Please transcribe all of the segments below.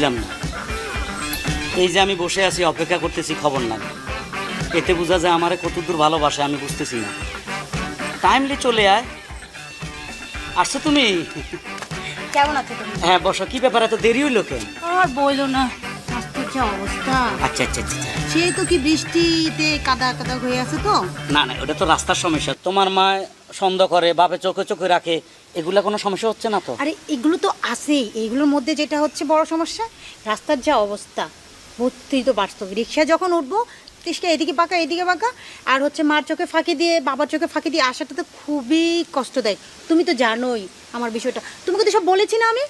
বুঝলাম না, এই যে আমি বসে আছি অপেক্ষা করতেছি খবর নাই, এতে বোঝা যায় আমারে কতদূর ভালোবাসে আমি বুঝতেছি না। টাইমলি চলে আয়। আসছো তুমি? কেমন আছো তুমি? হ্যাঁ বসো। কি ব্যাপার এত দেরি হইলো কেন? আর বইলো না, রাস্তার যা অবস্থা। আচ্ছা আচ্ছা আচ্ছা। সেই তো কি বৃষ্টিতে কাদা কাদা হয়ে আছে তো। না না, ওটা তো রাস্তার সমস্যা। তোমার মা সন্দেহ করে, বাপে চোখে চোখে রাখে, এগুলা কোনো সমস্যা হচ্ছে না তো? আরে এগুলো তো আছেই, এইগুলোর মধ্যে যেটা হচ্ছে বড় সমস্যা রাস্তার যা অবস্থা। ভর্তি তো বাস্তব, রিক্সা যখন উঠবো রিক্সা এদিকে বাঁকা এদিকে বাঁকা, আর হচ্ছে মার চোখে ফাঁকি দিয়ে বাবার চোখে ফাঁকি দিয়ে আসাটা তো খুবই কষ্টদায়ক। তুমি তো জানোই আমার বিষয়টা, তোমাকে তো সব বলেছি না আমি,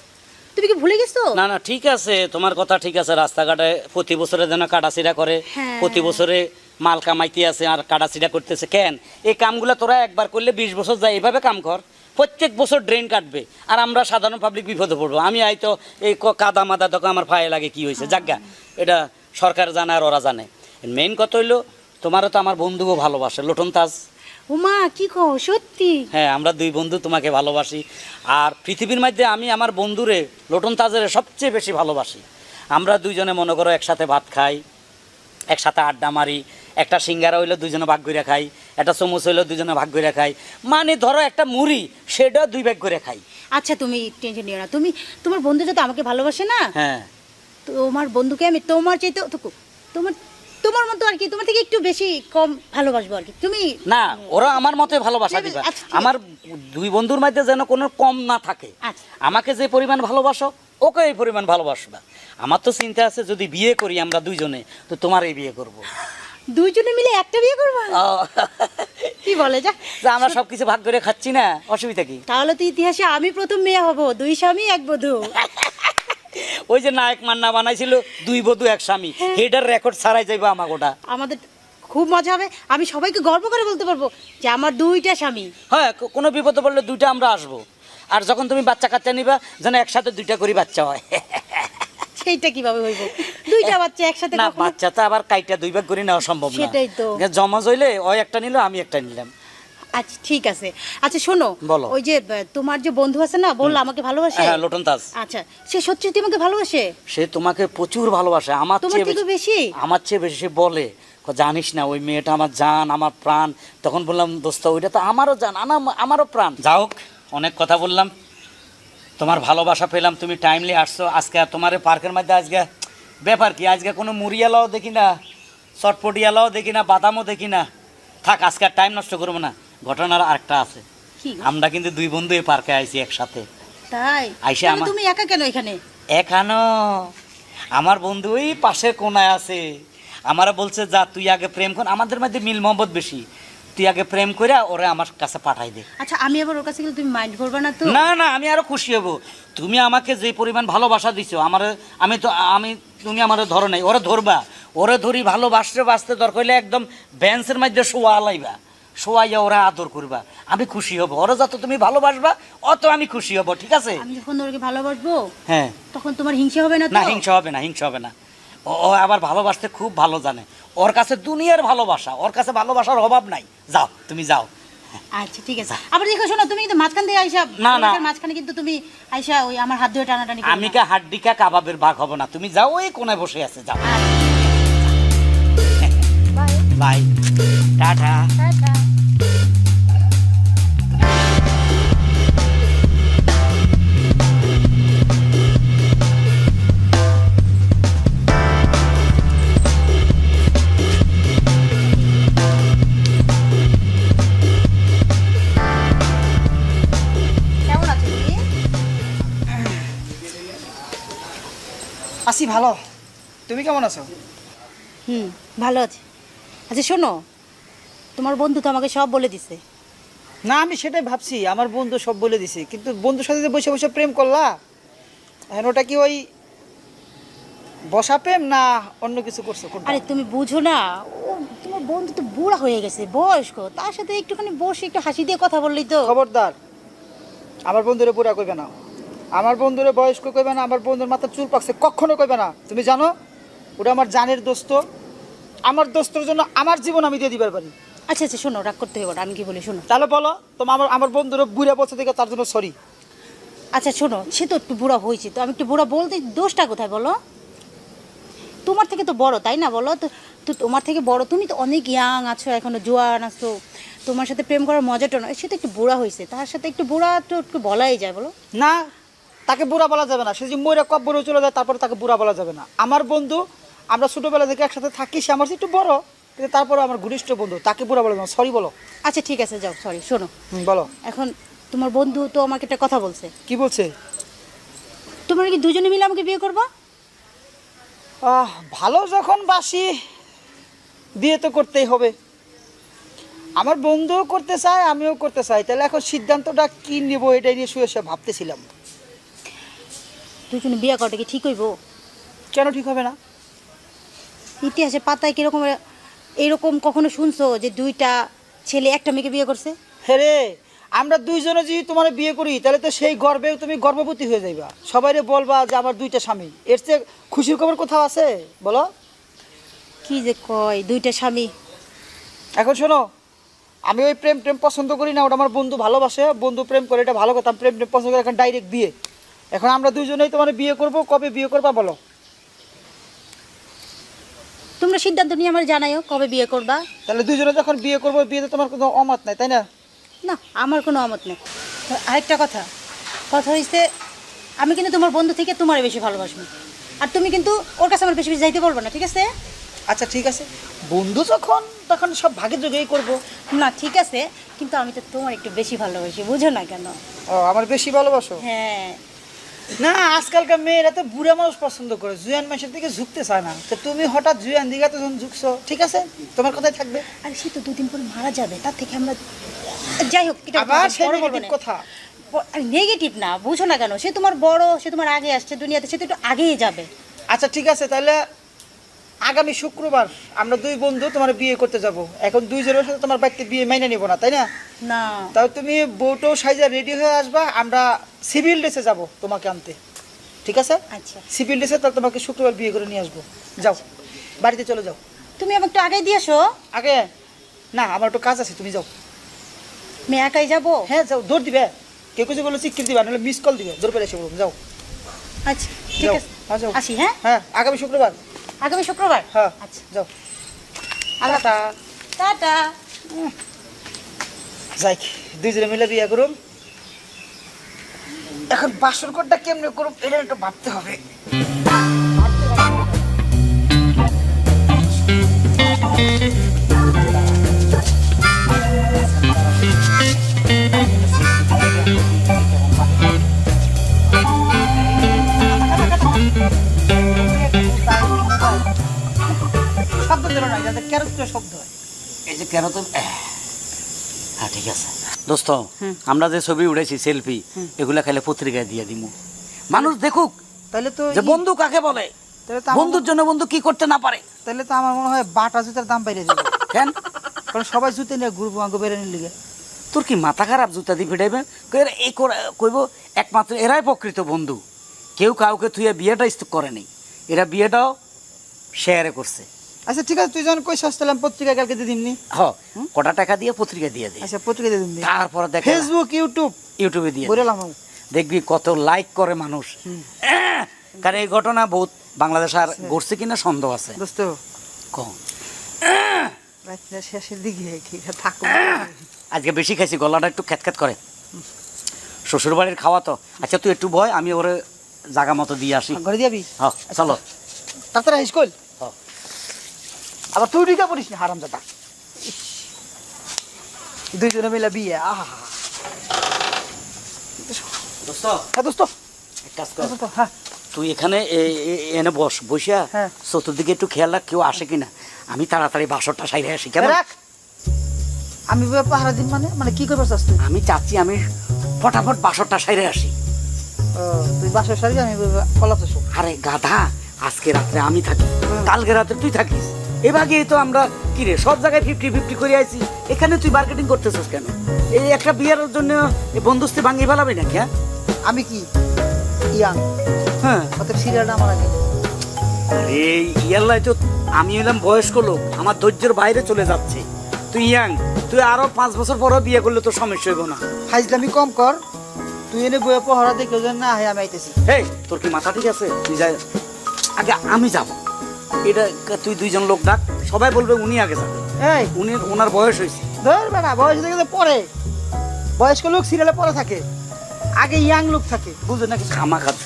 তুমি কি ভুলে গেছো? না না ঠিক আছে, তোমার কথা ঠিক আছে। রাস্তাঘাটে প্রতি বছরে যেন কাটাছিড়া করে, প্রতি বছরে মাল কামাইতে আছে আর কাটাছিড়া করতেছে। কেন এই কামগুলো তোরা একবার করলে 20 বছর যায়, এইভাবে কাম কর। প্রত্যেক বছর ড্রেন কাটবে আর আমরা সাধারণ পাবলিক বিপদে পড়বো। আমি হয়তো এই কাদা মাদা তখন আমার পায়ে লাগে, কি হয়েছে জাগা, এটা সরকার জানে আর ওরা জানে। মেইন কথা হইলো তোমারও তো আমার বন্ধুও ভালোবাসে, লোটন তাজ। ওমা কি কো, সত্যি? হ্যাঁ, আমরা দুই বন্ধু তোমাকে ভালোবাসি। আর পৃথিবীর মধ্যে আমি আমার বন্ধুরে লোটন তাজের সবচেয়ে বেশি ভালোবাসি। আমরা দুইজনে মনে করো একসাথে ভাত খাই, একসাথে আড্ডা মারি, একটা সিঙ্গারা হইলো দুজনে ভাগ করে খাই, একটা সমোস হইলো দুজনে ভাগ করে খাই, মানে ধরো একটা মুড়ি সেটা 2 ভাগ করে খাই। আচ্ছা তুমি টেনশন নিও না, তুমি তোমার বন্ধু যদি আমাকে ভালোবাসে না, হ্যাঁ তোমার বন্ধুকে আমি তোমার চাইতে তোমার তোমার মতো আর কি, তোমার থেকে একটু বেশি কম ভালোবাসবো আর কি। তুমি না, ওরা আমার মতে ভালোবাসা দিবা। আমার দুই বন্ধুর মধ্যে যেন কোনো কম না থাকে। আমাকে যে পরিমাণ ভালোবাসো ওকে এই পরিমাণ ভালোবাসবা। আমার তো চিন্তা আছে যদি বিয়ে করি আমরা দুইজনে, তো তোমার এই বিয়ে করবো। দুইজনে মিলে একটা বিয়ে করবো? কি বলে যা, আমরা সবকিছু ভাগ করে খাচ্ছি না, অসুবিধা কি? তাহলে তো ইতিহাসে আমি প্রথম মেয়ে হব, 2 স্বামী 1 বধূ। ওই যে নায়ক মান্না বানাইছিল 2 বধূ 1 স্বামী, এটার রেকর্ড ছাড়াই যাইবো আমাকে। ওটা আমাদের খুব মজা হবে, আমি সবাইকে গর্ব করে বলতে পারবো যে আমার 2টা স্বামী। হ্যাঁ, কোনো বিপদে পড়লে 2টা আমরা আসবো। আর যখন তুমি বাচ্চা কাচ্চা নিবা যেন একসাথে 2টা করে বাচ্চা হয়। সেইটা কিভাবে হইব? 2টা বাচ্চা একসাথে? না, বাচ্চা তো আবার কাইটা 2 ভাগ করে নেওয়া সম্ভব না। সেটাই তো, জমা হইলে ওই একটা নিল আমি একটা নিলাম। আচ্ছা ঠিক আছে। আচ্ছা শোনো, ওই যে তোমার যে বন্ধু আছে না, বললো আমাকে ভালোবাসে। হ্যাঁ, লোটন তাজ। আচ্ছা, সে সত্যি তোমাকে ভালোবাসে? সে তোমাকে প্রচুর ভালোবাসে, আমার চেয়ে বেশি। আমার চেয়ে বেশি বলে, জানিস না ওই মেয়েটা আমার জান, আমার প্রাণ। তখন বললাম দোস্ত ওইটা তো আমারও জান, আমারও প্রাণ। যাও, অনেক কথা বললাম, তোমার ভালোবাসা পেলাম, তুমি টাইমলি আসছো। আজকে তোমার পার্কের মধ্যে আজকে ব্যাপার কি, আজকে কোনো মুড়িয়ালাও দেখি না, চটপটিয়ালাও দেখি না, বাদামও দেখি না। থাক, আজকে আর টাইম নষ্ট করবো না। ঘটনার আরেকটা আছে, আমরা কিন্তু 2 বন্ধু এই পার্কে আইছি একসাথে। তাই? আইসে তুমি একা কেন এখানে? এখানো আমার বন্ধু ওই পাশের কোনায় আছে, আমারা বলছে যা তুই আগে প্রেম কর, আমাদের মধ্যে মিল মহব্বত বেশি, তুই আগে প্রেম করে ওরে আমার কাছে পাঠাই দে। আচ্ছা, আমি আবার ওর কাছে গেলে তুমি মাইন্ড করবে না তো? না না, আমি আরো খুশি হব। তুমি আমাকে যে পরিমাণ ভালোবাসা দিছো আমার, তুমি আমার ধরো নাই, ওরে ধরবা, ওরে ধরি ভালোবাসতে বাঁচতে দরকার হলে একদম বেঞ্চের মধ্যে শোয়া লাইবা, শোয়াইয়া ওরা আদর করবা, আমি খুশি হব। ওরা যত তুমি ভালোবাসবা অত আমি খুশি হব, ঠিক আছে? আমি যখন ওকে ভালোবাসবো, হ্যাঁ, তখন তোমার হিংসা হবে না তো? না, হিংসা হবে না, হিংসা হবে না। ও আবার ভালোবাসতে খুব ভালো জানে, ওর কাছে দুনিয়ার ভালোবাসা, ওর কাছে ভালোবাসার অভাব নাই। যাও, তুমি যাও। আচ্ছা ঠিক আছে। আবার দেখো শোনো, তুমি কিন্তু মাঝখান দিয়ে আইসা, না না, মাঝখানে কিন্তু তুমি আইসা ওই আমার হাত ধরে টানাটানি। আমি কা হাড্ডিকা কাবাবের ভাগ হব না, তুমি যাও, ওই কোনায় বসে আছে, যাও। Bye, ta-ta. আসি ভালো, তুমি কেমন আছো? ভালো আছি। আচ্ছা শোনো, তোমার বন্ধু তো আমাকে সব বলে দিছে। না, আমি সেটাই ভাবছি, আমার বন্ধু সব বলে দিছে, কিন্তু বন্ধুর সাথে যে বসে বসে প্রেম করলা, এখন ওটা কি ওই বসা প্রেম না অন্য কিছু করছো? আরে তুমি বুঝো না, ও তোমার বন্ধু তো বুড়া হয়ে গেছে, বয়স্ক, তার সাথে একটুখানি বসে একটু হাসি দিয়ে কথা বললেই তো। খবরদার, আমার বন্ধুরে বুড়া কইবে না, আমার বন্ধুরে বয়স্ক কইবে না, আমার বন্ধুর মাথার চুল পাকছে কখনো কইবে না। তুমি জানো ওটা আমার জানের দোস্ত, আমার দোস্তর জন্য আমার জীবন আমি দিয়ে দিবার পারি। আচ্ছা আচ্ছা শোনো, রাগ করতে হবে না, আমি কি বলি শোনো। তাহলে বলো, তোমার আমার বন্ধুরে বুড়া বলছে দেখে তার জন্য সরি। আচ্ছা শোনো, সে তো একটু বুড়া হয়েছে, তো আমি একটু বুড়া বলতে দোষটা কোথায় বলো? তোমার থেকে তো বড়, তাই না বলো? তো তো তোমার থেকে বড়, তুমি তো অনেক ইয়াং আছো, এখনো জোয়ান আছো, তোমার সাথে প্রেম করার মজাটা নয়। সে তো একটু বুড়া হয়েছে, তার সাথে একটু বুড়া তো একটু বলাই যায় বলো। না, তাকে বুড়া বলা যাবে না। সে যে ময়রা কব্বরে চলে যায় তারপরে তাকে বুড়া বলা যাবে না। আমার বন্ধু, আমরা ছোটোবেলা থেকে একসাথে থাকি, সে আমার চেয়ে একটু বড়, কিন্তু তারপরে আমার ঘনিষ্ঠ বন্ধু, তাকে বুড়া বলা যাবে না। সরি বলো। আচ্ছা ঠিক আছে, যাও, সরি। শোনো, বলো। এখন তোমার বন্ধু তো আমাকে একটা কথা বলছে। কি বলছে? তোমরা কি দুজনে মিলে আমাকে বিয়ে করবা? ভালো যখন বাসি, বিয়ে তো করতেই হবে। আমার বন্ধুও করতে চায়, আমিও করতে চাই, তাহলে এখন সিদ্ধান্তটা কি নেব এটাই নিয়ে শুয়ে শুয়ে ভাবতেছিলাম। দুজনে বিয়ে করাটা কি ঠিক হইব? কেন ঠিক হবে না? ইতিহাসের পাতায় কিরকম এরকম কখনো শুনছো যে দুইটা ছেলে একটা মেয়েকে বিয়ে করছে? হ্যাঁ রে, আমরা দুইজনে যদি তোমার বিয়ে করি তাহলে তো সেই গর্বে তুমি গর্ভবতী হয়ে যাইবা, সবাইরে বলবা যে আমার দুইটা স্বামী। এর চেয়ে খুশির খবর কোথাও আছে বলো? কি যে কয় দুইটা স্বামী। এখন শোনো, আমি ওই প্রেম প্রেম পছন্দ করি না, ওটা আমার বন্ধু ভালোবাসে, বন্ধু প্রেম করে, এটা ভালো কথা। প্রেম প্রেম পছন্দ করে, এখন ডাইরেক্ট বিয়ে। এখন আমরা দুইজনেই তোমার বিয়ে করব, কবে বিয়ে করবা বলো? তোমরা সিদ্ধান্ত নিয়ে আমার জানাইও কবে বিয়ে করবা। তাহলে দুইজনে যখন বিয়ে করবো, বিয়েতে তোমার কোনো অমত নাই, তাই না? না, আমার কোনো অমত নেই। আরেকটা কথা হয়েছে, আমি কিন্তু তোমার বন্ধু থেকে তোমার বেশি ভালোবাসবো, আর তুমি কিন্তু ওর কাছে আমার বেশি বেশি যাইতে পারবো না, ঠিক আছে? আচ্ছা ঠিক আছে, বন্ধু যখন তখন সব ভাগে যোগেই করবো। না ঠিক আছে, কিন্তু আমি তো তোমার একটু বেশি ভালোবাসি, বুঝো না কেন? ও, আমার বেশি ভালোবাসো? হ্যাঁ। না, আজকালকার মেয়েরা তো বুড়া মানুষ পছন্দ করে, জুয়ান মানুষের দিকে ঝুঁকতে চায় না। তো তুমি হঠাৎ জুয়ান দিকে তো ঝুঁকছো, ঠিক আছে, তোমার কথাই থাকবে। আর সে তো দুদিন পর মারা যাবে, তার থেকে আমরা যাই হোক, এটা আবার সেই পরে বলবো নেগেটিভ না। কথা। নেগেটিভ না, বুঝো না কেন? সে তোমার বড়, সে তোমার আগে আসছে দুনিয়াতে, সে তো একটু আগেই যাবে। আচ্ছা ঠিক আছে, তাহলে আগামী শুক্রবার আমরা দুই বন্ধু তোমার বিয়ে করতে যাব। এখন দুইজনের সাথে তোমার বাড়িতে বিয়ে মাইনে নিব না, তাই না? না, তাহলে তুমি বউটো সাইজা রেডি হয়ে আসবা, আমরা সিভিল ড্রেসে যাব তোমাকে আনতে, ঠিক আছে? আচ্ছা সিভিল ড্রেসে তাহলে তোমাকে শুক্রবার বিয়ে করে নিয়ে আসবো। যাও, বাড়িতে চলে যাও। তুমি আমাকে একটু আগে দিয়ে আসো। আগে না, আমার একটু কাজ আছে, তুমি যাও। মেয়ে একাই যাবো? হ্যাঁ যাও, দৌড় দিবে, কেউ কিছু বলে চিকির দিবা, নাহলে মিস কল দিবে, দৌড় পেলে এসে বলুন। যাও আচ্ছা ঠিক যাও, আছে, হ্যাঁ যাও। আসি। হ্যাঁ, হ্যাঁ, আগামী শুক্রবার। আগামী শুক্রবার? হ্যাঁ আচ্ছা, যাও। আল্লাহ টাটা। যাই, দুইজনে মিলে বিয়ে করুম। এখন বাসর ঘরটা কেমনে করুম এটা একটু ভাবতে হবে। শব্দ দিল না, যাতে ক্যারোট শব্দ হয়। এই যে কেন তো হ্যাঁ ঠিক আছে দোস্ত, আমরা যে ছবি উঠেছি সেলফি, এগুলা খাইলে পত্রিকায় দিয়ে দিমু, মানুষ দেখুক তাহলে তো যে বন্ধু কাকে বলে, তাহলে তো বন্ধুর জন্য বন্ধু কি করতে না পারে। তাহলে তো আমার মনে হয় বাটা জুতার দাম বাইরে যাবে। কেন? কারণ সবাই জুতে নিয়ে ঘুরবো আগে বেরোনোর লিগে। তোর কি মাথা খারাপ? জুতা দিয়ে ফিটাইবে এই কইব একমাত্র এরাই প্রকৃত বন্ধু, কেউ কাউকে তুই বিয়েটা স্তূপ করেনি, এরা বিয়েটাও শেয়ারে করছে। আচ্ছা ঠিক আছে, তুই যখন কই সস্তালাম পত্রিকা কালকে দিয়ে দিমনি। হ, কটা টাকা দিয়ে পত্রিকা দিয়ে দে, আচ্ছা পত্রিকা দিয়ে দিমনি, তারপর দেখ ফেসবুক ইউটিউবে দিয়ে দে। বললাম দেখবি কত লাইক করে মানুষ। কারণ এই ঘটনা বহুত বাংলাদেশ আর ঘটছে কিনা সন্দেহ আছে। দোস্ত কম রাত্রে শেষের দিকে থাকো, আজকে বেশি খাইছি, গলাটা একটু খ্যাত করে। শ্বশুর বাড়ির খাওয়া তো। আচ্ছা তুই একটু ভয়, আমি ওরে জায়গা মতো দিয়ে আসি। ঘরে দিবি? হ্যাঁ চলো। তাড়াতাড়ি স্কুল। হ্যাঁ। আবার তুই ঢুকে পড়িস না হারামজাদা। দুইজনে মিলে বিয়ে, আহা। দোস্ত, হ্যাঁ দোস্ত, এক কাজ কর, হ্যাঁ তুই এখানে এনে বসিয়া হ্যাঁ। চতুর্দিকে একটু খেয়াল রাখ কেউ আসে কিনা, আমি তাড়াতাড়ি বাসরটা সাইরে আসি। কেন? রাখ। আমি পাহারা দিন মানে কি করবার চাস তুই? আমি চাচ্ছি আমি ফটাফট বাসরটা সাইরে আসি। তুই বাসার সারি, আমি কলাতে শো। আরে গাধা, আজকে রাত্রে আমি থাকি, কালকে রাত্রে তুই থাকিস, এভাবে তো আমরা কি রে সব জায়গায় 50-50 করে আইছি, এখানে তুই মার্কেটিং করতেছিস কেন? এই একটা বিয়ের জন্য বন্ধুস্তি ভাঙিয়ে ফেলাবি নাকি? হ্যাঁ আমি কি ইয়াং? হ্যাঁ, অতএব সিরিয়ালটা আমার আগে। এই ইয়াল্লাই তো আমি হলাম বয়স্ক লোক, আমার ধৈর্যের বাইরে চলে যাচ্ছে। তুই ইয়াং, তুই আরো 5 বছর পরে বিয়ে করলে তো সমস্যা হইব না? ফাইজলামি কম কর, তুই এনে বইয়ে পহরা দিয়ে কেউ যেন না হয় আমি আইতেছি। এই তোর কি মাথা ঠিক আছে? তুই যাই, আগে আমি যাব। এটা তুই দুইজন লোক ডাক, সবাই বলবে উনি আগে যাবে। এই ওনার বয়স হয়েছে। ধর বেটা, বয়স থেকে পরে বয়স্ক লোক সিরিয়ালে পরে থাকে, আগে ইয়াং লোক থাকে, বুঝলেন নাকি? খামা খাচ্ছ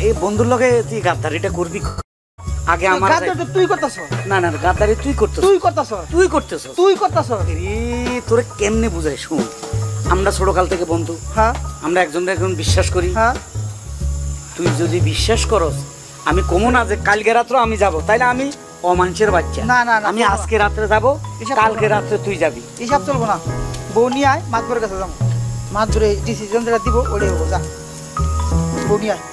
এই বন্ধুর লগে তুই গাদ্দারিটা করবি আগে আমার। গাদ্দারি তুই করতেছ? না না, গাদ্দারি তুই করতেছ। তুই করতেছ? তুই করতেছ? তুই করতেছ? তোরে কেমনে বুঝাই? শুন, আমরা ছোটকাল থেকে বন্ধু। হ্যাঁ আমরা একজনকে একজন বিশ্বাস করি। হ্যাঁ। তুই যদি বিশ্বাস করস, আমি কমো না যে কালকে রাত্রে আমি যাব, তাইলে আমি অমানুষের বাচ্চা। না না না, আমি আজকে রাত্রে যাব, কালকে রাত্রে তুই যাবি। হিসাব চলবো না। বউ নিয়ে আয়, মাতবরের কাছে যাবো। মাতবরে ডিসিশন যেটা দিব ওটাই হবো। যা, বউ নিয়ে আয়।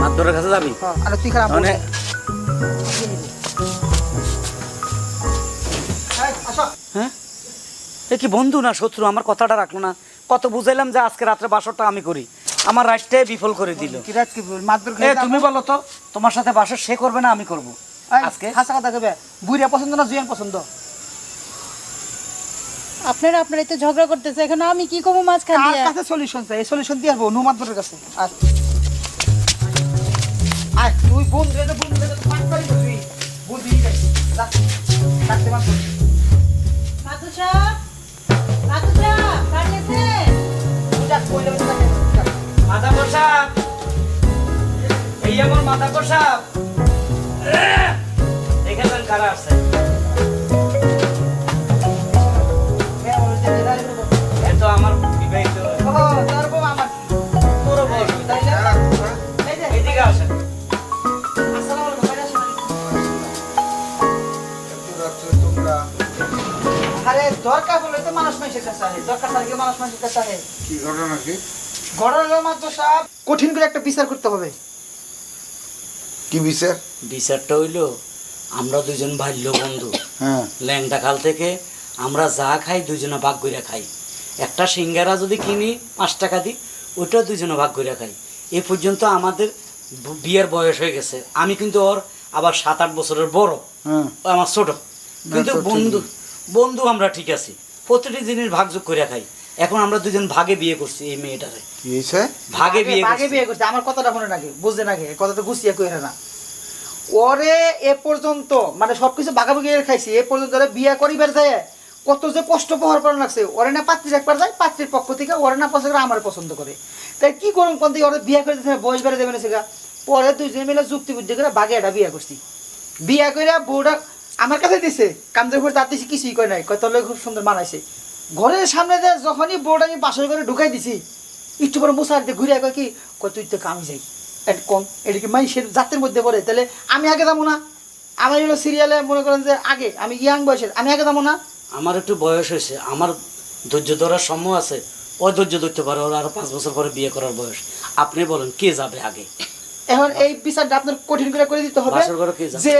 মাতবরের কাছে যাবি? হ্যাঁ, আর তুই খারাপ মানে হ্যাঁ, এ কি বন্ধু না শত্রু? আমার কথাটা রাখলো না। কত বুঝাইলাম যে আজকে রাত্রে বাসরটা আমি করি, আমার রাতটাই বিফল করে দিল। কি রাত কি মাতবর এ তুমি বলো তো, তোমার সাথে বাসর সে করবে না আমি করব আজকে? হাসা কথা কবে? বুড়িয়া পছন্দ না জুয়ান পছন্দ? আপনারা আপনারাই তো ঝগড়া করতেছে, এখন আমি কি করবো মাঝখান কার দিয়ে? কাছে সলিউশন চাই? এই সলিউশন দিয়ে আসবো নু মাতবরের কাছে। আর আয় তুই বন্ধু রে, বন্ধু রে পাঁচ পারি তুই বুঝি যাই। যা ডাকতে মাতবর। মাতুসা, মাতুসা, বাড়ি আছে? যা কইলে তাকে মাথা প্রসাদ, এই আমার মাথা প্রসাদ, দেখেছেন কারা আসছে? এ তো আমার বিবাহিত। তার বউ আমার তোর বউ তাই না? এই যে এদিকে আসেন। আসসালামু আলাইকুম, বাইরে আসেন। আরে দরকার হলে তো মানুষ মানুষের কাছে আসে, দরকার থাকলে মানুষ মানুষের কাছে আসে। কি ঘটনা কি? ঘটনা মাত্র সাহেব কঠিন করে একটা বিচার করতে হবে। কি বিচার? বিচারটা হইলো, আমরা দুজন বাল্য বন্ধু, হ্যাঁ ল্যাংটা কাল থেকে আমরা যা খাই দুজনে ভাগ করে খাই। একটা সিঙ্গারা যদি কিনি 5 টাকা দিই, ওইটাও দুজনে ভাগ করে খাই। এ পর্যন্ত আমাদের বিয়ের বয়স হয়ে গেছে। আমি কিন্তু ওর আবার 7-8 বছরের বড়, হ্যাঁ। ও আমার ছোট, কিন্তু তো ঠিকই। বন্ধু বন্ধু আমরা ঠিক আছি। প্রতিটি জিনিস ভাগযোগ করে খাই। এখন আমরা দুজন ভাগে বিয়ে করছি এই মেয়েটারে, কি হয়েছে? ভাগে বিয়ে আগে করছি। বিয়ে করতে আমার কথাটা মনে নাকি বুঝতে নাকি, কথাটা গুছিয়ে কইরা না। ওরে এ পর্যন্ত মানে সবকিছু ভাগাভাগি করে খাইছি, এ পর্যন্ত ওরে বিয়ে করিবার যায় কত যে কষ্ট প্রহার করা লাগছে। ওরে না পাত্রীর একবার যায়, পাত্রীর পক্ষ থেকে ওরে না পছন্দ করে আমার পছন্দ করে, তাই কি করুন কোন দিকে ওরে বিয়ে করে দিতে বয়স বেড়ে দেবে না সেগা। পরে দুইজনে মিলে যুক্তি বুদ্ধি করে বাগে এটা বিয়ে করছি। বিয়ে করে বউটা আমার কাছে দিছে, কামদের ঘরে তার দিছি, কিছুই কয় নাই, কয় তোর লগে খুব সুন্দর মানাইছে। ঘরের সামনে দিয়ে যখনই বউটা আমি বাসর করে ঢুকাই দিছি, একটু পরে মশার দিয়ে ঘুরে কয় কি কয় তুই তো কামি যাই কম, এটা কি মানুষের জাতের মধ্যে পড়ে? তাহলে আমি আগে যাবো না? আমার হলো সিরিয়ালে মনে করেন যে আগে আমি ইয়াং বয়সের, আমি আগে যাবো না? আমার একটু বয়স হয়েছে, আমার ধৈর্য ধরার সময় আছে। ওই ধৈর্য ধরতে পারে, ওর আরো 5 বছর পরে বিয়ে করার বয়স। আপনি বলেন কে যাবে আগে? এখন এই বিচারটা আপনার কঠিন করে দিতে হবে বাসর ঘরে কে যাবে? যে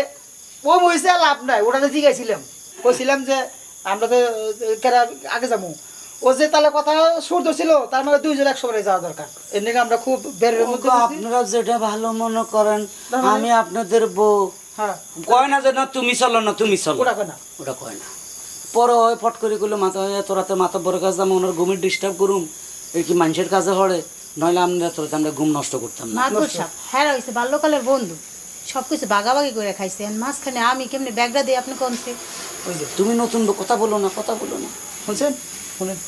ও হয়েছে লাভ নাই, ওটা জিগাইছিলাম, কইছিলাম যে আমরা তো কেরা আগে যাবো। ও যে তাহলে কথা সুর ছিল, তার মানে দুইজন একসঙ্গে যাওয়া দরকার। এর নিয়ে আমরা খুব বেরের মধ্যে আছি। আপনারা যেটা ভালো মনে করেন, না, মানে- আমি আপনাদের বউ। হ্যাঁ, কয় না যে না তুমি চলো না তুমি চলো, ওটা কয় না। ওটা কয় না। পরে ওই ফট করে করলে মাথা তোরা তো মাথা বড় কাজ দাম ওনার ঘুমের ডিস্টার্ব করুম, এই কি মানুষের কাজে হরে, নইলে আমরা তোরা আমরা ঘুম নষ্ট করতাম না। মাতুসা, হ্যাঁ হয়েছে বাল্যকালের বন্ধু, সবকিছু ভাগাভাগি করে খাইছে। আর মাঝখানে আমি কেমনি ব্যাগটা দিয়ে আপনি কোনছে? ওই যে তুমি নতুন বউ, কথা বলো না, কথা বলো না। শুনছেন, শুনেন।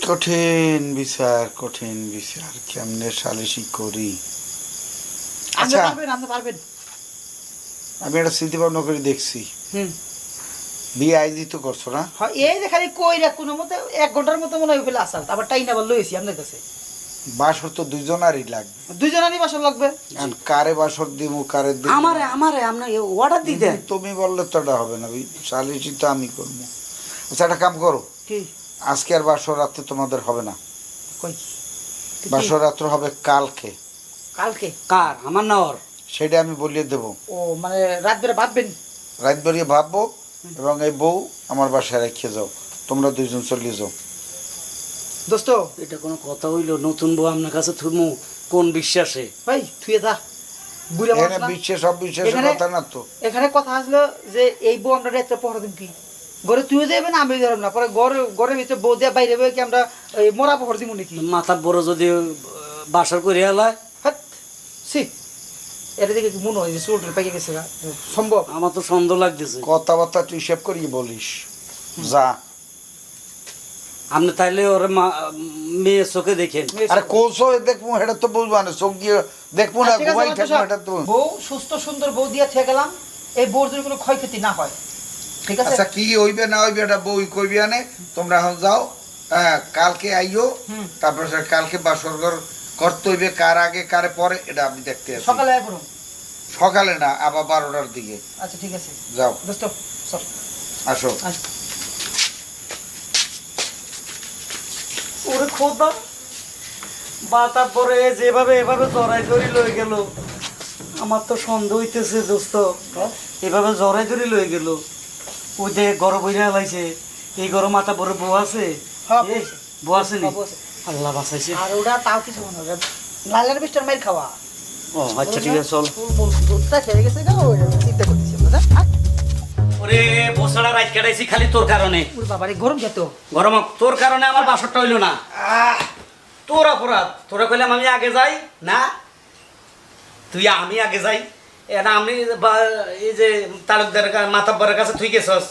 কঠিন বিচার, কঠিন বিচার, কেমনে সালিশি করি? আপনি আচ্ছা, পারবেন, আপনি পারবেন। আমি একটা স্মৃতি ভাবনা করে দেখছি, হুম, বিয়ে আইজি তো করছো না? হ্যাঁ, এই যে খালি কইরা কোনো মতে 1 ঘন্টার মতো মনে হয় ফেলে আসাল, তারপর টাইম আবার লইছি আপনার কাছে। বাসর তো দুজনারই লাগবে, দুইজনারই বাসন লাগবে। আর কারে বাসর দিব কারে দিব? আমারে আমারে আমরা অর্ডার দিতে। তুমি বললে তো এটা হবে না, সালিশি তো আমি করবো। আচ্ছা, একটা কাম করো, কি আজকে আর বাসর রাত্রে তোমাদের হবে না, কই? বাসর রাত্র হবে কালকে। কালকে? কার? আমার না ওর? সেটা আমি বলিয়ে দেবো। ও মানে রাত বেড়ে ভাববেন? রাত বেরিয়ে ভাববো, এবং এই বউ আমার বাসায় রেখে যাও, তোমরা দুইজন চলিয়ে যাও। দোস্ত এটা কোনো কথা হইলো? নতুন বউ আপনার কাছে থুমু কোন বিশ্বাসে? ভাই থুয়ে যা, বুড়া মানুষ এখানে না। বিশ্বাস অবিশ্বাসের এখানে- কথা না তো। এখানে কথা আসলো যে এই বউ আমরা রাত্রে পহরা দিন কি ঘরে তুইও যাবেন আমি যাবেন না, পরে ঘরের ভিতরে বউ দিয়ে বাইরে বের কি আমরা ওই মরা পকর দিব নাকি? মাথার বড় যদি বাসর করে এলায়, হাট সি, এটা দেখে কি মনে হয় যে চুলটা পেকে গেছে গা? সম্ভব? আমার তো সন্দেহ লাগতেছে। কথাবার্তা তুই হিসেব করিয়ে বলিস। যা। আপনি তাইলে ওরে মেয়ের চোখে দেখেন। আরে কোসো দেখবো এটা তো বুঝবো না, চোখ দিয়ে দেখবো না, আচ্ছা, ঠিক আছে, ঘুমাই মাত্র থাকবো সাহেব, এটা তো। বউ সুস্থ সুন্দর বউ দিয়ে থেকে গেলাম, এই বউর যদি কোনো ক্ষয়ক্ষতি না হয়, ঠিক আছে? আচ্ছা কি হইবে না হইবে এটা বই কইবি আনে, তোমরা এখন যাও। হ্যাঁ, কালকে আইও, তারপর কালকে বাসরঘর করতে হইবে, কার আগে কারে পরে এটা আমি দেখতে আছি। সকালে আয় পড়ুন। সকালে না, আবার 12টার দিকে। আচ্ছা ঠিক আছে, যাও, দোস্ত চল। আসো। ওরে খোদা, বাতার পরে যেভাবে এভাবে জড়াই ধরি লয়ে গেল, আমার তো সন্দেহ হইতেছে দোস্ত। এভাবে জড়াই ধরি লয়ে গেল, ওই যে গরম বইরা লাইছে, এই গরম মাথা বড় বউ আছে। হ্যাঁ, এ, বউ আছে নি? হ্যাঁ, বউ আছে। আল্লাহ বাঁচাইছে। আর ওরা তাও কিছু মনে হয় লালের বিস্টার মাইর খাওয়া। ও আচ্ছা ঠিক আছে, চল। দুধটা খেয়ে গেছে গা, ওই চিন্তা করতেছি আমরা। ওরে বসাড়া রাত কাটাইছি খালি তোর কারণে। ওর বাবারে গরম যেত। গরম হোক, তোর কারণে আমার বাসরটা হইলো না। তোর অপরাধ। তোরা কইলাম আমি আগে যাই না, তুই আমি আগে যাই। এটা আমি এই যে তালুকদারের মাতাব্বরের কাছে তুই গেছস,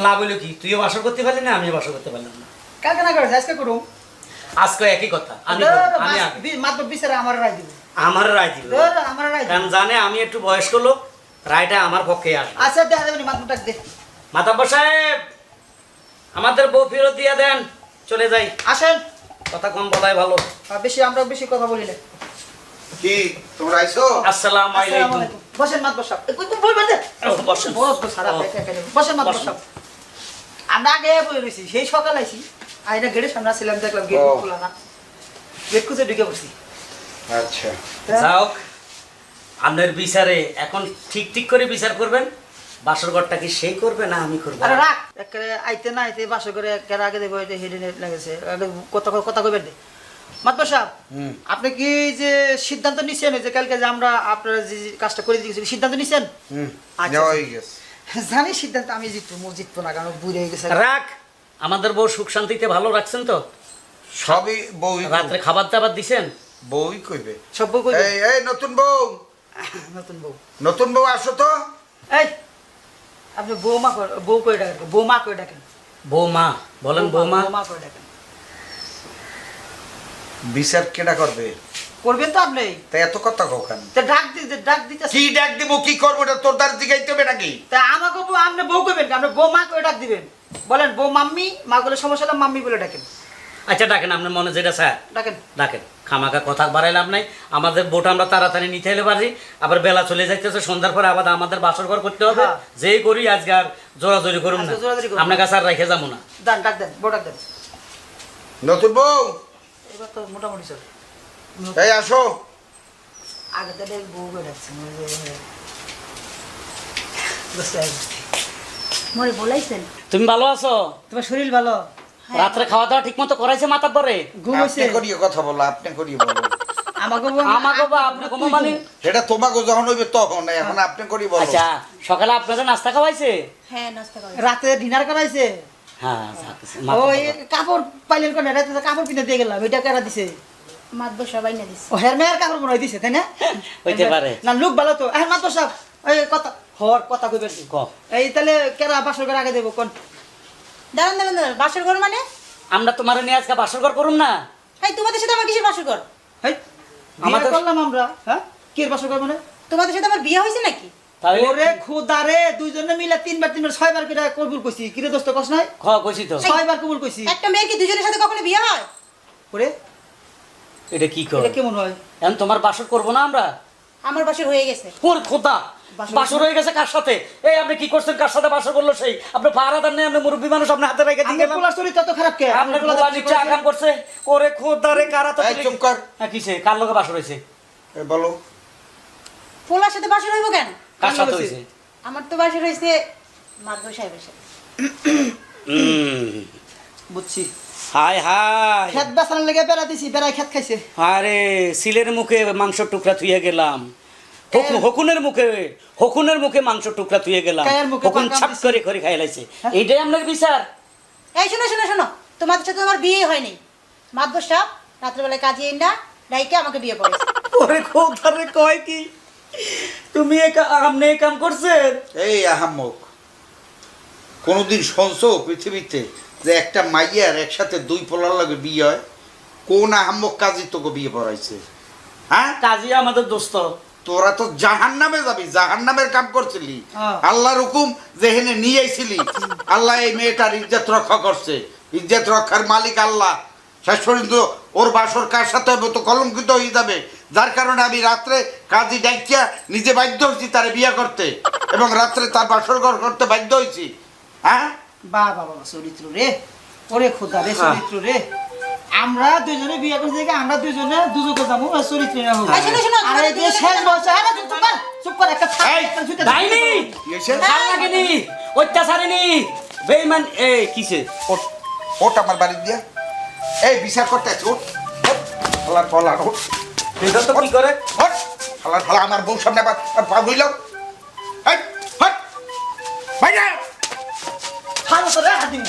লাভ হইলো কি? তুইও বাসর করতে পারলি না, আমিও বাসর করতে পারলাম না। কালকে না করে আজকে করুম। আজকে একই কথা, আমি আগে। মাত্র বিচারে আমার রায় দিব। আমার রায় দিল, আমার রায় দিব। কারণ জানে আমি একটু বয়স্ক লোক, রায়টা আমার পক্ষে আসবে। আচ্ছা দেখা যাবে মাত্রটাক দে। মাতাব্বর সাহেব, আমাদের বউ ফেরত দিয়া দেন, চলে যাই। আসেন। কথা কম বলাই ভালো। বেশি আমরা বেশি কথা বলি না। কি তোমরা আইছো? আসসালামু আলাইকুম। বসেন মাতবর সাহেব। বলবেন দে। বসেন। বস সারা বসেন মাতবর সাহেব। আমরা আগে বলে রয়েছি, সেই সকাল আইছি, আইনা গেটের সামনে ছিলাম, দেখলাম গেট খোলা না, গেট খুঁজে ঢুকে পড়ছি। আচ্ছা, যাও, আপনার বিচারে এখন ঠিক ঠিক করে বিচার করবেন। বাসর ঘরটা কি সেই করবে না আমি করবো? আরে রাখ, একেবারে আইতে না আইতে বাসা করে একেবারে আগে দেবো, এটা হেডে লাগেছে, কথা কথা কইবেন দে। মাতবর সাহেব, আপনি কি যে সিদ্ধান্ত নিছেন যে কালকে যে আমরা আপনারা যে কাজটা করে দিয়েছি, সিদ্ধান্ত নিছেন? আচ্ছা, হয়ে গেছে। জানি সিদ্ধান্ত আমি জিতবো না, কারণ বুড়ে হয়ে গেছে। রাখ, আমাদের বউ সুখ শান্তিতে ভালো রাখছেন তো? সবই বউ, রাত্রে খাবার দাবার দিছেন? বউই কইবে। সব বউ কইবে। এই এই নতুন বউ, নতুন বউ, নতুন বউ আসো তো। এই আপনি বউ করে ডাকেন, বৌমা করে ডাকেন। বৌমা বলেন, বৌমা। বৌমা করে ডাকেন। বিচার কেডা করবে? করবেন তো আপনি। তাই এত কথা কখান তা ডাক দিতে কি ডাক দিব, কি করবো, এটা তোর দ্বার দিকে হবে নাকি? তা আমাকে আপনি বউ করবেন, আপনি বৌমা করে ডাক দিবেন। বলেন বউ মাম্মি, মা বলে সমস্যা হলে মাম্মি বলে ডাকেন। আচ্ছা ডাকেন, আপনার মনে যেটা স্যার ডাকেন। ডাকেন। খামাকা কথা বাড়াইলাম নাই, আমাদের বোটা আমরা তাড়াতাড়ি নিতে এলে পারি। আবার বেলা চলে যাইতেছে, সন্ধ্যার পরে আবার আমাদের বাসর ঘর করতে হবে। হ্যাঁ। যেই করি আজকে আর জোরাজোরি করুন না, আজকে জোরাজোরি করুন না। আপনার কাছে আর রেখে যাবো না। ডাক দেন, বউ ডাক দেন। নতুন বউ, এবার তো মোটামুটি চল। এই আসো। আগে তো বউ করে ডাকছেন। মরে বলাইছেন? তুমি ভালো আছো? তোমার শরীর ভালো? রাত্রে খাওয়া দাওয়া ঠিক মতো করাইছে মাথার পরে? ঘুম হয়েছে? আপনি করিয়ে কথা বলো, আপনি করিয়ে বলো। আমাকে আমাকে বা আপনি কোনো মানে? এটা তোমাকে যখন হইবে তখন, এখন আপনি করিয়ে বলো। আচ্ছা, সকালে আপনাদের নাস্তা খাওয়াইছে? হ্যাঁ, নাস্তা করে। রাতে ডিনার করাইছে। হ্যাঁ, ওই কাপড় পাইলেন কোন, রাতে তো কাপড় কিনে দিয়ে গেলাম, এটা কেরা দিছে? মাতবর সবাই না দিছে। ও হেরমেয়ার কাপড় মনে হয় দিছে, তাই না? হইতে পারে। না লোক ভালো তো। হ্যাঁ মাত্র সাহেব, এই কথা হর কথা কইবেন। ক। এই তাহলে কেরা বাসর করে আগে দেবো কোন? দাঁড়ান, বাসর ঘর মানে? আমরা তোমার নিয়ে আজকে বাসর ঘর করুম না? এই তোমাদের সাথে আমার কিসের বাসর ঘর? হেই, আমাদের- বিয়ে করলাম আমরা, হ্যাঁ? কি এর বাসর করে মানে? তোমাদের সাথে আমার বিয়ে হয়েছে নাকি? তাহলে ওরে খোদারে, দুইজনে মিলে তিনবার 6বার করে কবুল কইছি। কি রে দোস্ত কস নাই? কইছি তো। 6বার কবুল কইছি। একটা মেয়ের কি দুজনের সাথে কখনো বিয়ে হয়? ওরে এটা কি কর? এটা কেমন হয়? এখন তোমার বাসর করবো না আমরা? আমার বাসর হয়ে গেছে। ওর খোদা, বাসর বাসর হয়ে গেছে কার সাথে? এই আপনি কি করছেন, কার সাথে বাসর করলো সেই? আপনি পাহারাদার নেই, আপনি মুরব্বী মানুষ, আপনি হাতে রেখে দিয়ে আমার গেলাম। পোলার শরীর তত খারাপ কে? আপনার পোলা নিচে আকাম করছে। ওরে খোদা রে, কারা তো এই চুপ কর। হ্যাঁ, কিসে কার লোকে বাসর হয়েছে? এই বলো। পোলার সাথে বাসর হইব কেন? কার সাথে হয়েছে? হয়েছে? আমার তো বাসর হয়েছে মাতবর সাহেবের সাথে। বুঝছি। হায় হায়, খেত বেচানোর লেগে বেড়া দিছি, বেড়ায় খেত খাইছে। আরে সিলের মুখে মাংস টুকরা থুইয়া গেলাম। হকুনের মুখে মাংস টুকরা তুই গেলাম, কায়ের মুখে হকুন পাকা ছাপ দিছে। করে করে খাই লাইছে। এইটাই আপনার বিচার? এই শোনো শোনো শোনো, তোমাদের সাথে আমার বিয়ে হয়নি। মাদবর সাহেব রাত্রেবেলায় কাজে না ডাইকে আমাকে বিয়ে পড়েছে। ওরে কোথারে কয় কি তুমি আপনি এই কাম করছেন? এই আহাম্মক, কোনোদিন শুনছো পৃথিবীতে যে একটা মাইয়ার একসাথে দুই পোলার লাগে বিয়ে হয়? কোন আহাম্মক কাজী তোকে বিয়ে পড়াইছে? হ্যাঁ, কাজী আমাদের দোস্ত। তোরা তো জাহান্নামে যাবি, জাহান্নামের কাম করছিলি। আল্লাহর হুকুম যেখানে নিয়ে আইছিলি, আল্লাহ এই মেয়েটার ইজ্জত রক্ষা করছে। ইজ্জত রক্ষার মালিক আল্লাহ। শেষ পর্যন্ত ওর বাসর কার সাথে হবে তো কলঙ্কিত হয়ে যাবে। যার কারণে আমি রাত্রে কাজী ডাকিয়া নিজে বাধ্য হয়েছি তারে বিয়ে করতে, এবং রাত্রে তার বাসর ঘর করতে বাধ্য হয়েছি। হ্যাঁ, বাবা বাবা চরিত্র রে, ওরে খোদা রে চরিত্র রে। আমরা দুইজনে বিয়ে করতে থেকে আমরা দুইজনে দুজকে যাবো চরিত্র না হোক। এই শোনো শোনো, আর এই যে শেষ বলছে, আরে চুপ কর, চুপ কর, একটা এই, ডাইনি কি হয়েছে? ভাল লাগেনি, অত্যাচারিনি, বেঈমান। এই কিসে? ওঠ, ওঠ আমার বাড়ি দিয়া। এই বিচার করতে আছে, ওঠ, ওঠ, ফালার ফলা, ওঠ, এটা তো কি করে? ওঠ, ফালার ফলা। আমার বউ সামনে পা হইল। এই, হট, বাইরে। ভালো করে হাত দিন।